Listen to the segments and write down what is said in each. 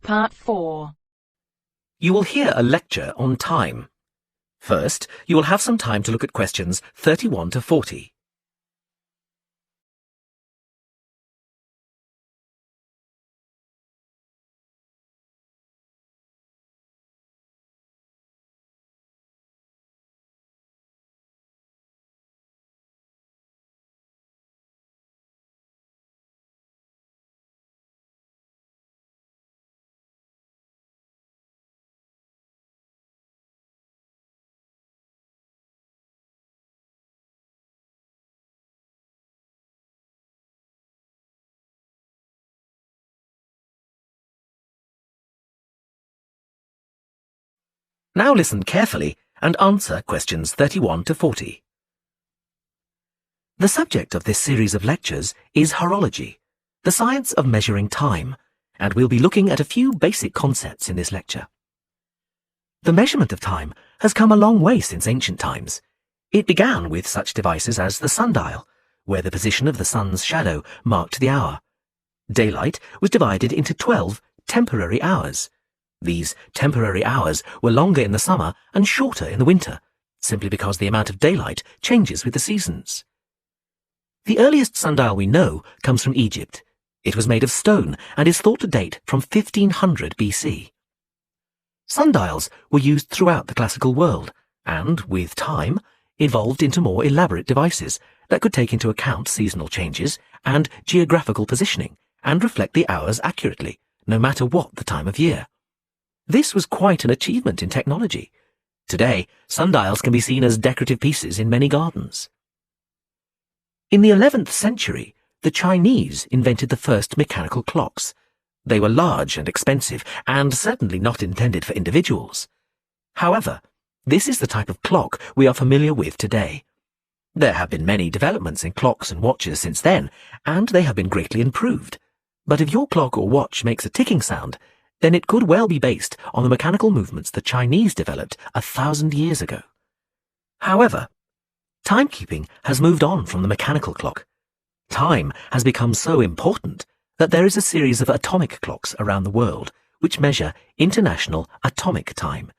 Part 4. You will hear a lecture on time. First, you will have some time to look at questions 31 to 40. Now listen carefully and answer questions 31 to 40. The subject of this series of lectures is horology, the science of measuring time, and we'll be looking at a few basic concepts in this lecture. The measurement of time has come a long way since ancient times. It began with such devices as the sundial, where the position of the sun's shadow marked the hour. Daylight was divided into 12 temporary hours. These temporary hours were longer in the summer and shorter in the winter, simply because the amount of daylight changes with the seasons. The earliest sundial we know comes from Egypt. It was made of stone and is thought to date from 1500 BC. Sundials were used throughout the classical world and, with time, evolved into more elaborate devices that could take into account seasonal changes and geographical positioning and reflect the hours accurately, no matter what the time of year. This was quite an achievement in technology. Today, sundials can be seen as decorative pieces in many gardens. In the 11th century, the Chinese invented the first mechanical clocks. They were large and expensive and certainly not intended for individuals. However, this is the type of clock we are familiar with today. There have been many developments in clocks and watches since then, and they have been greatly improved. But if your clock or watch makes a ticking sound, then it could well be based on the mechanical movements the Chinese developed 1,000 years ago. However, timekeeping has moved on from the mechanical clock. Time has become so important that there is a series of atomic clocks around the world which measure international atomic time.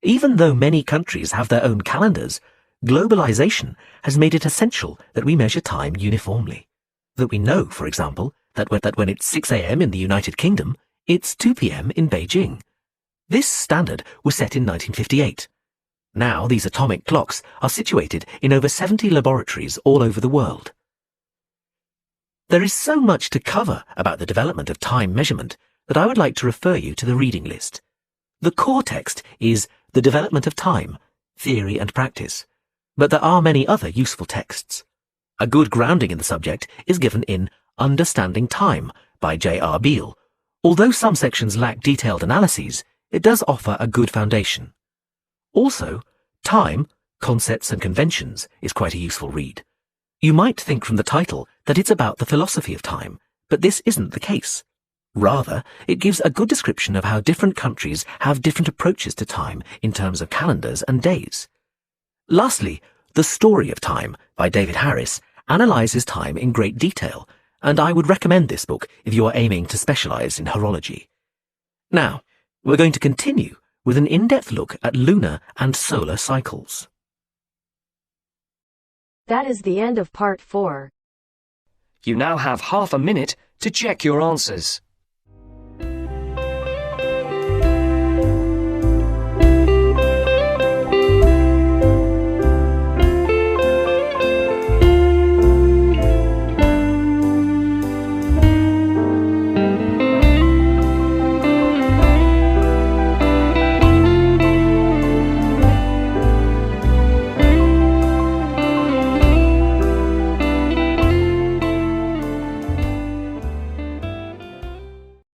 Even though many countries have their own calendars, globalization has made it essential that we measure time uniformly. That we know, for example, that when it's 6 a.m. in the United Kingdom, it's 2 p.m. in Beijing. This standard was set in 1958. Now these atomic clocks are situated in over 70 laboratories all over the world. There is so much to cover about the development of time measurement that I would like to refer you to the reading list. The core text is The Development of Time, Theory and Practice, but there are many other useful texts. A good grounding in the subject is given in Understanding Time by J.R. Beale. Although some sections lack detailed analyses, it does offer a good foundation. Also, Time, Concepts and Conventions is quite a useful read. You might think from the title that it's about the philosophy of time, but this isn't the case. Rather, it gives a good description of how different countries have different approaches to time in terms of calendars and days. Lastly, The Story of Time by David Harris analyzes time in great detail, and I would recommend this book if you are aiming to specialize in horology. Now, we're going to continue with an in-depth look at lunar and solar cycles. That is the end of Part 4. You now have half a minute to check your answers.